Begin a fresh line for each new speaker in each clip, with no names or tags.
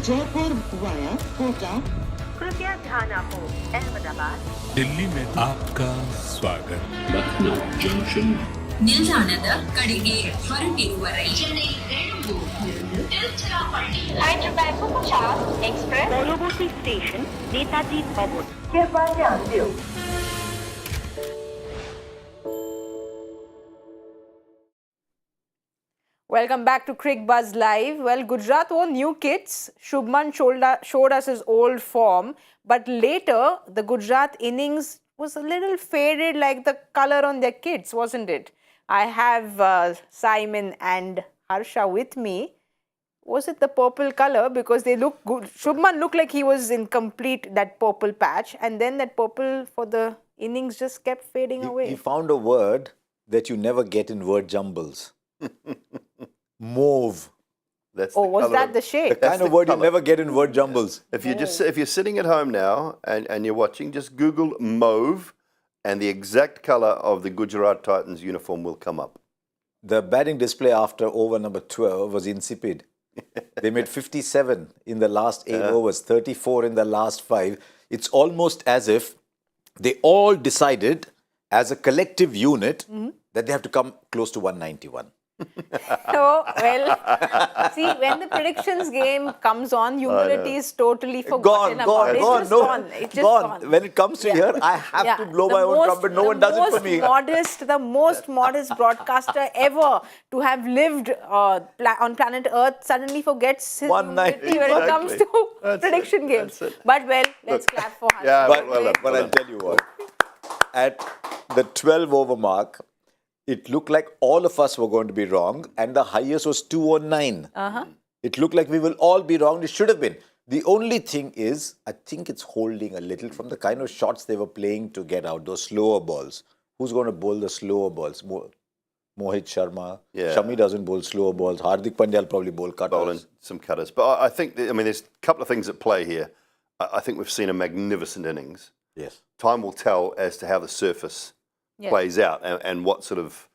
Jaipur via Kota.
कृपया ध्यान आपको अहमदाबाद
दिल्ली में आपका स्वागत.
Lucknow Junction.
ನಿಲ್ದಾಣದ ಕಡೆಗೆ ಹೊರಟಿರುವರೈ
Hyderabad Superfast Express পরবর্তী স্টেশন নেতাজি ভবন कृपया ध्यान दियो.
Welcome back to Cricbuzz Live. Well, Gujarat wore new kits. Shubman showed us his old form. But later, the Gujarat innings was a little faded like the color on their kits, wasn't it? I have Simon and Harsha with me. Was it the purple color? Because they look good. Shubman looked like he was in complete that purple patch. And then that purple for the innings just kept fading away.
He found a word that you never get in word jumbles. Mauve.
That's
Was that the shade?
The kind of word you never get in word jumbles.
If you're sitting at home now and you're watching, just Google mauve, and the exact color of the Gujarat Titans uniform will come up.
The batting display after over number 12 was insipid. They made 57 in the last 8 overs, 34 in the last 5. It's almost as if they all decided as a collective unit that they have to come close to 191.
Oh, well, see, when the predictions game comes on, humility is totally forgotten about. It's just gone.
When it comes to here, I have to blow my own trumpet. No one does it for me.
The most modest broadcaster ever to have lived on planet Earth suddenly forgets his humility when it comes to prediction games. But, well, let's clap for Harsha.
Yeah,
but I'll tell you what, at the 12-over mark, it looked like all of us were going to be wrong, and the highest was 209. It looked like we will all be wrong. It should have been. The only thing is, I think it's holding a little from the kind of shots they were playing to get out, those slower balls. Who's going to bowl the slower balls? Mohit Sharma.
Yeah.
Shami doesn't bowl slower balls. Hardik Pandya will probably bowl cutters.
Bowling some cutters. But I think, there's a couple of things at play here. I think we've seen a magnificent innings.
Yes.
Time will tell as to how the surface plays out and what sort of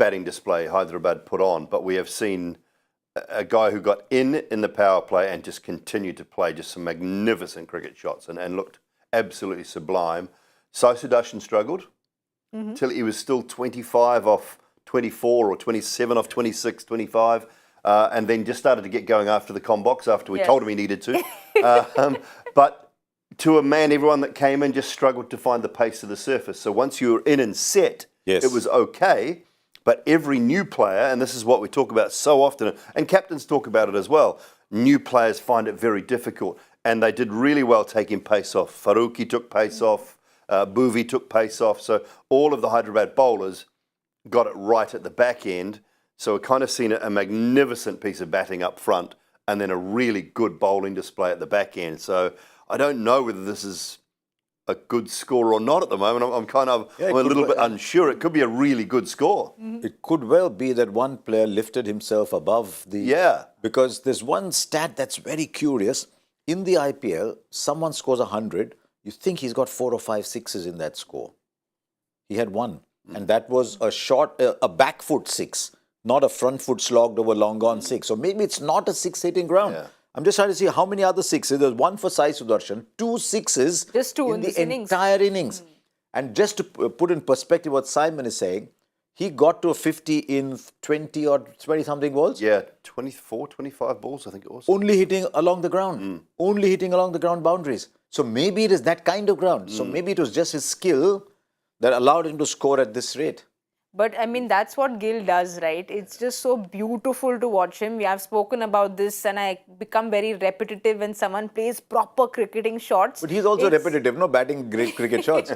batting display Hyderabad put on. But we have seen a guy who got in the power play and just continued to play just some magnificent cricket shots and looked absolutely sublime. Sai Sudarshan struggled till he was still 25 off 24 or 27 off 26, 25. And then just started to get going after the combox after we told him he needed to. But to a man, everyone that came in just struggled to find the pace of the surface. So once you were in and set, it was okay. But every new player, and this is what we talk about so often, and captains talk about it as well, new players find it very difficult. And they did really well taking pace off. Farooqi took pace off. Bhuvi took pace off. So all of the Hyderabad bowlers got it right at the back end. So we're kind of seen a magnificent piece of batting up front and then a really good bowling display at the back end. So I don't know whether this is a good score or not at the moment. I'm a little bit unsure. It could be a really good score.
It could well be that one player lifted himself above the... Because there's one stat that's very curious. In the IPL, someone scores 100. You think he's got 4 or 5 sixes in that score. He had one. And that was a back foot 6. Not a front foot slogged over long gone 6. So maybe it's not a 6 hitting ground. I'm just trying to see how many other 6s. There's one for Sai Sudarshan, 2 6s
just two in the
entire innings. And just to put in perspective what Simon is saying, he got to a 50 in 20 or 20 something balls.
24, 25 balls I think it was.
Only hitting along the ground. Only hitting along the ground boundaries. So maybe it is that kind of ground. So maybe it was just his skill that allowed him to score at this rate.
But that's what Gill does, right? It's just so beautiful to watch him. We have spoken about this and I become very repetitive when someone plays proper cricketing shots.
But he's also repetitive, batting great cricket shots.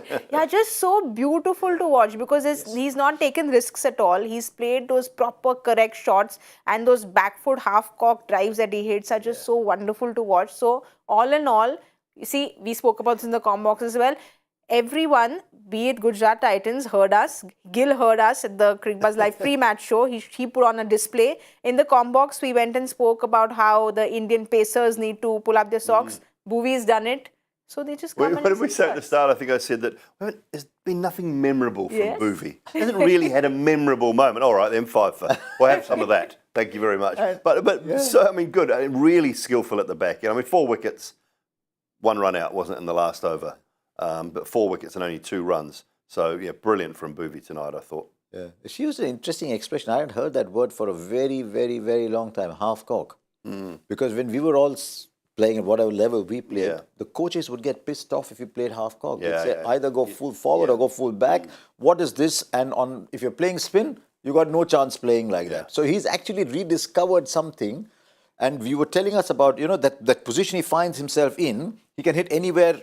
Just so beautiful to watch because he's not taken risks at all. He's played those proper correct shots and those back foot half-cocked drives that he hits are just so wonderful to watch. So all in all, you see, we spoke about this in the com box as well. Everyone, be it Gujarat Titans, heard us. Gill heard us at the Cricbuzz Live pre-match show. He put on a display. In the com box, we went and spoke about how the Indian Pacers need to pull up their socks. Bhuvi's done it. So they just come
What did we say at the start? I think I said that there's been nothing memorable from Bhuvi. He hasn't really had a memorable moment. All right, then 5 for. We'll have some of that. Thank you very much. But so, I mean, good. Really skillful at the back. I mean, 4 wickets, 1 run out, wasn't it, in the last over? But 4 wickets and only 2 runs. So, yeah, brilliant from Bhuvi tonight, I thought.
Yeah. She used an interesting expression. I hadn't heard that word for a very, very, very long time, half cock. Because when we were all playing at whatever level we played, the coaches would get pissed off if you played half cock. They'd say either go full forward or go full back. What is this? And if you're playing spin, you got no chance playing like that. So he's actually rediscovered something. And you were telling us about, that position he finds himself in, he can hit anywhere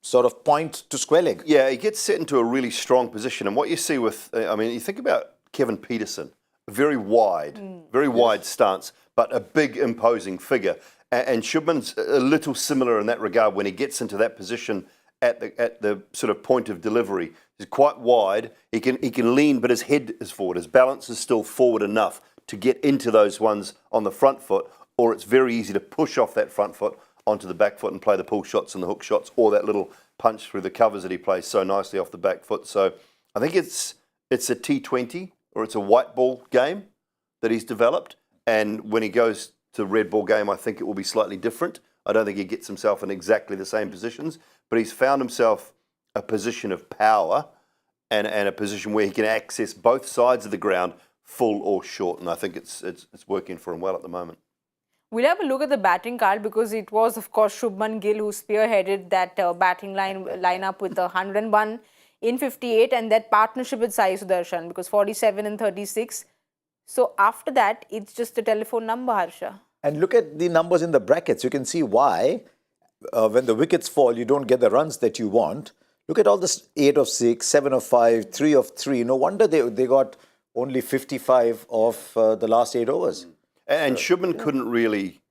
sort of point to square leg.
Yeah, he gets set into a really strong position. And what you see with, you think about Kevin Peterson, very wide stance, but a big imposing figure. And Shubman's a little similar in that regard when he gets into that position at the sort of point of delivery. He's quite wide. He can lean, but his head is forward. His balance is still forward enough to get into those ones on the front foot, or it's very easy to push off that front foot onto the back foot and play the pull shots and the hook shots, or that little punch through the covers that he plays so nicely off the back foot. So I think it's a T20 or it's a white ball game that he's developed. And when he goes to red ball game, I think it will be slightly different. I don't think he gets himself in exactly the same positions, but he's found himself a position of power and a position where he can access both sides of the ground, full or short. And I think it's working for him well at the moment.
We'll have a look at the batting card because it was, of course, Shubman Gill who spearheaded that batting lineup with 101 in 58 and that partnership with Sai Sudarshan because 47 and 36. So after that, it's just a telephone number, Harsha.
And look at the numbers in the brackets. You can see why when the wickets fall, you don't get the runs that you want. Look at all this 8 of 6, 7 of 5, 3 of 3. No wonder they got only 55 of the last 8 overs.
And Shubman couldn't really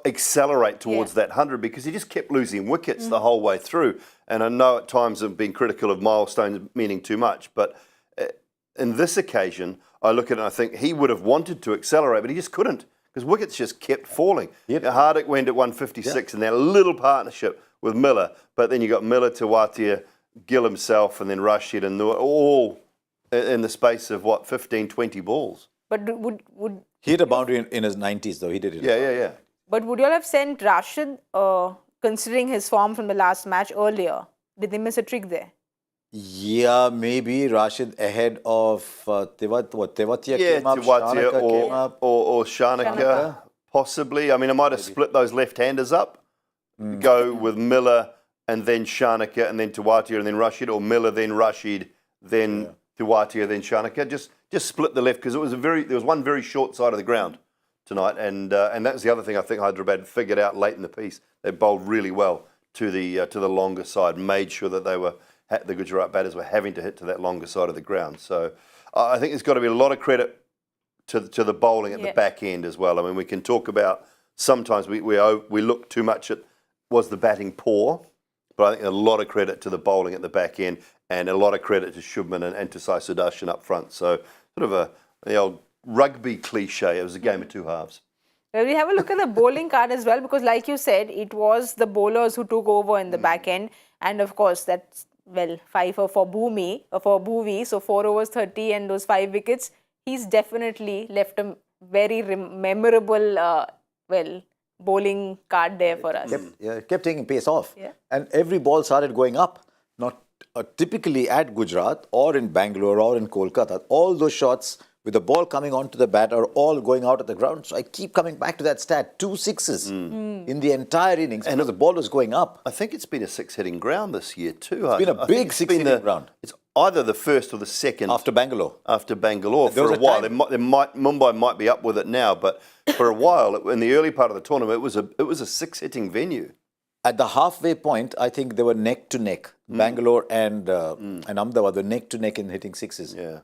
accelerate towards that 100 because he just kept losing wickets the whole way through. And I know at times I've been critical of milestones meaning too much, but in this occasion, I look at it and I think he would have wanted to accelerate, but he just couldn't because wickets just kept falling. Hardik went at 156 in that little partnership with Miller, but then you got Miller, Tewatia, Gill himself, and then Rashid, and all in the space of, 15, 20 balls.
But would
he hit a boundary in his 90s, though. He did it.
Yeah.
But would you all have sent Rashid, considering his form from the last match earlier? Did they miss a trick there?
Yeah, maybe Rashid ahead of Tewatia came up,
Tewatia
Shanaka came up.
or Shanaka, possibly. I mean, I might have split those left-handers up, go with Miller and then Shanaka and then Tewatia and then Rashid, or Miller then Rashid, then Tewatia, then Shanaka. Just split the left because there was one very short side of the ground tonight, and that was the other thing I think Hyderabad figured out late in the piece. They bowled really well to the longer side, made sure that the Gujarat batters were having to hit to that longer side of the ground. So I think there's got to be a lot of credit to the bowling at the back end as well. I mean, we can talk about sometimes we look too much at was the batting poor, but I think a lot of credit to the bowling at the back end and a lot of credit to Shubman and to Sai Sudarshan up front. So sort of the old rugby cliche. It was a game of two halves.
Well, we have a look at the bowling card as well because like you said, it was the bowlers who took over in the back end. And of course, that's, 5 for Bhuvi, so 4 overs 30 and those 5 wickets. He's definitely left a very memorable, bowling card there for us.
Kept taking pace off.
Yeah.
And every ball started going up. Not typically at Gujarat or in Bangalore or in Kolkata. All those shots with the ball coming onto the bat are all going out at the ground. So I keep coming back to that stat. 2 sixes in the entire innings because the ball was going up.
I think it's been a 6-hitting ground this year too.
It's been a big 6-hitting ground.
It's either the first or the second.
After Bangalore.
For a while. Mumbai might be up with it now, but for a while, in the early part of the tournament, it was a 6-hitting venue.
At the halfway point, I think they were neck to neck. Bangalore and Ahmedabad were neck to neck in hitting sixes.
Yeah.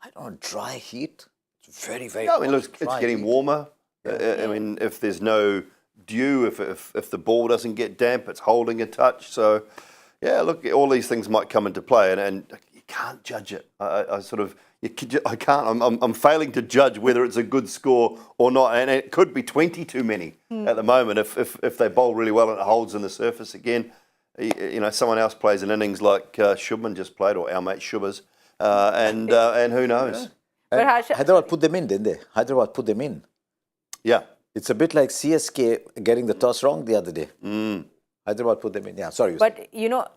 I don't know, dry heat. It's very, very
I mean,
hot,
look, it's getting warmer. I mean, if there's no dew, if the ball doesn't get damp, it's holding a touch. So, yeah, look, all these things might come into play, and you can't judge it. I can't. I'm failing to judge whether it's a good score or not, and it could be 20 too many at the moment. If they bowl really well and it holds in the surface again, someone else plays an innings like Shubman just played, or our mate Shubers. And who knows?
But Harsha,
Hyderabad put them in, didn't they? Hyderabad put them in.
Yeah.
It's a bit like CSK getting the toss wrong the other day. Hyderabad put them in. Yeah, sorry.
but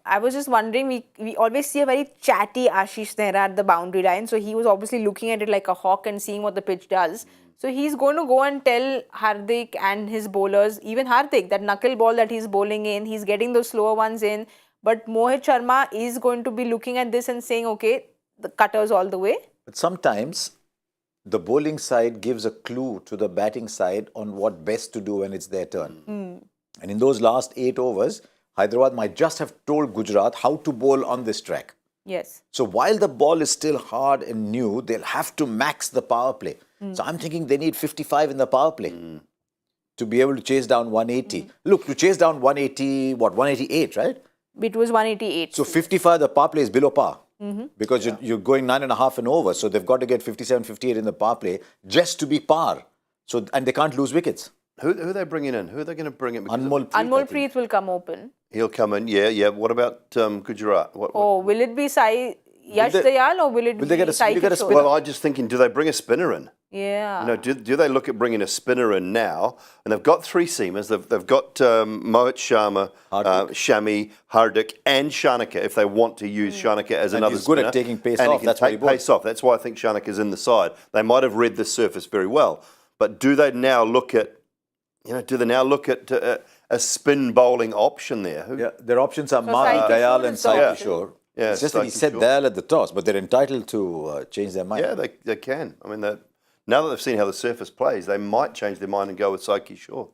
I was just wondering, we always see a very chatty Ashish Nehra at the boundary line. So he was obviously looking at it like a hawk and seeing what the pitch does. So he's going to go and tell Hardik and his bowlers, even Hardik, that knuckle ball that he's bowling in, he's getting those slower ones in. But Mohit Sharma is going to be looking at this and saying, okay, the cutters all the way.
But sometimes the bowling side gives a clue to the batting side on what best to do when it's their turn. And in those last 8 overs, Hyderabad might just have told Gujarat how to bowl on this track.
Yes.
So while the ball is still hard and new, they'll have to max the power play. So I'm thinking they need 55 in the power play to be able to chase down 180. Look, to chase down 180, 188, right?
It was 188.
So 55, the power play is below par. Because you're going 9.5 and over. So they've got to get 57, 58 in the power play just to be par. So, and they can't lose wickets.
Who are they bringing in? Who are they going to bring in? Because
Anmol Preet, I
Anmol
think.
Preet will come open.
he'll come in. Yeah. What about Gujarat?
Oh, will it be Yash Dayal or will it
will
be
they get a-
Sai
will they get a
Kishore?
spinner?
Well, I'm just thinking, do they bring a spinner in?
Yeah.
Do they look at bringing a spinner in now? And they've got 3 seamers. They've got Mohit Sharma, Shami, Hardik, and Shanaka. If they want to use Shanaka as
And
another
he's good
spinner.
at taking pace
And he
off.
can
That's why he
take
bowls.
pace off. That's why I think Shanaka's in the side. They might have read the surface very well, but do they now look at? A spin bowling option there?
Yeah, their options are
So
Mahdi,
Sai
Dayal
Kishore
and
is
Sai
the
Kishore.
Yeah,
It's just that he
Sai
said
Kishore.
Dayal at the toss, but they're entitled to change their mind.
Yeah, they can. I mean, now that they've seen how the surface plays, they might change their mind and go with Sai Kishore.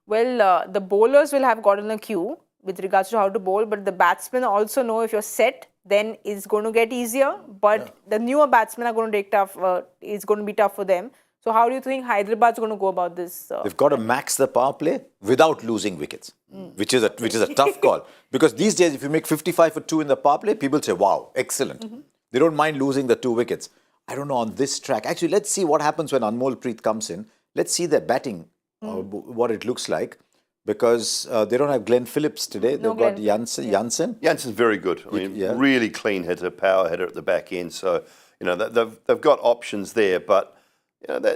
Well, the bowlers will have gotten a cue with regards to how to bowl, but the batsmen also know if you're set, then it's going to get easier. But the newer batsmen are going to take tough. It's going to be tough for them. So how do you think Hyderabad's going to go about this?
They've got to max the power play without losing wickets, which is a tough call. Because these days, if you make 55 for 2 in the power play, people say, wow, excellent. They don't mind losing the 2 wickets. I don't know on this track. Actually, let's see what happens when Anmol Preet comes in. Let's see their batting, what it looks like. Because they don't have Glenn Phillips today. They've got Janssen.
Janssen's very good. I mean, really clean hitter, power hitter at the back end. So, they've got options there. But,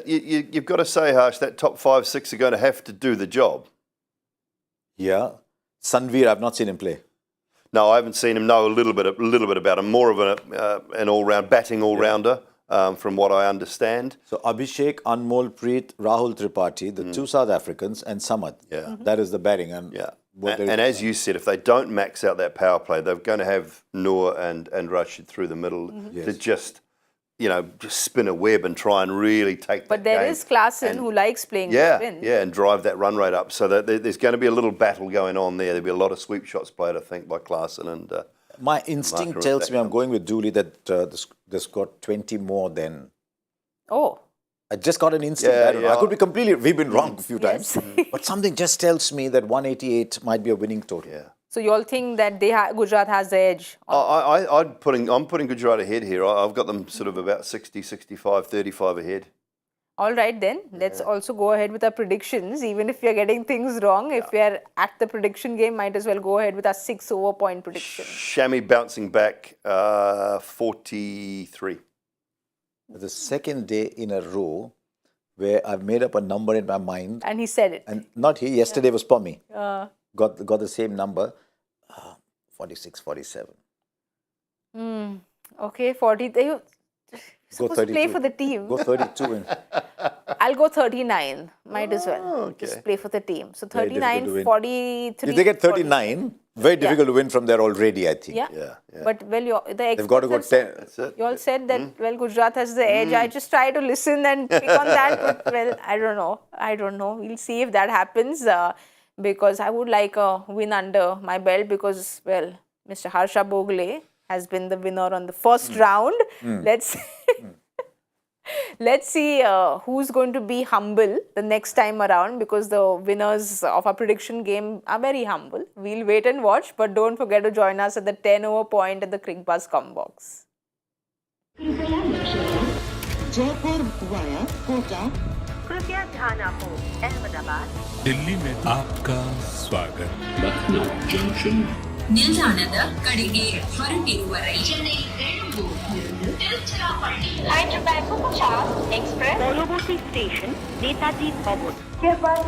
you've got to say, Harsh, that top 5, 6 are going to have to do the job.
Yeah. Sanveer, I've not seen him play.
No, I haven't seen him. Know a little bit about him. More of an all-round batting all-rounder, from what I understand.
So Abhishek, Anmol Preet, Rahul Tripathi, the 2 South Africans, and Samad.
Yeah.
That is the batting. And
And as you said, if they don't max out that power play, they're going to have Noor and Rashid through the middle to just spin a web and try and really take
But
that
there
game
is Klaasen who likes playing spin.
and drive that run rate up. So that there's going to be a little battle going on there. There'll be a lot of sweep shots played, I think, by Klaasen and.
my instinct
Marker
tells
of
me I'm going with Dooley that this got 20 more than.
Oh.
I just got an instinct. I don't know. I could be completely. We've been wrong a few
Yes.
times, but something just tells me that 188 might be a winning total.
Yeah.
So you all think that Gujarat has the edge?
I'm putting Gujarat ahead here. I've got them sort of about 60, 65, 35 ahead.
All right then, let's also go ahead with our predictions. Even if we are getting things wrong, if we are at the prediction game, might as well go ahead with our 6 over point prediction.
Shami bouncing back 43.
The second day in a row where I've made up a number in my mind.
And he said it.
And not he, yesterday was Pommy. Got the same number, 46, 47.
Okay, 40. You're supposed to play
32.
for the team.
Go 32.
I'll go 39. Might as well.
okay.
Just play for the team. So
Very difficult to
39,
win.
43.
If they get 39, very difficult to win from there already, I think.
Yeah. But well,
They've got to go 10.
That's it.
You all said that, Gujarat has the edge. I just try to listen and pick on that. But, well, I don't know. We'll see if that happens. Because I would like a win under my belt because, well, Mr. Harsha Bhogle has been the winner on the first round. Let's see who's going to be humble the next time around because the winners of our prediction game are very humble. We'll wait and watch, but don't forget to join us at the 10 over point at the Cricbuzz com box.
Jaipur via Kota.
कृपया ध्यान आपो अहमदाबाद
दिल्ली में आपका स्वागत
Lucknow Junction.
ನಿಲ್ದಾಣದ ಕಡೆಗೆ ಹೊರಟಿರುವವರೇ
Hyderabad 50 express পরবর্তী station Netaji ভবন। Cricbuzz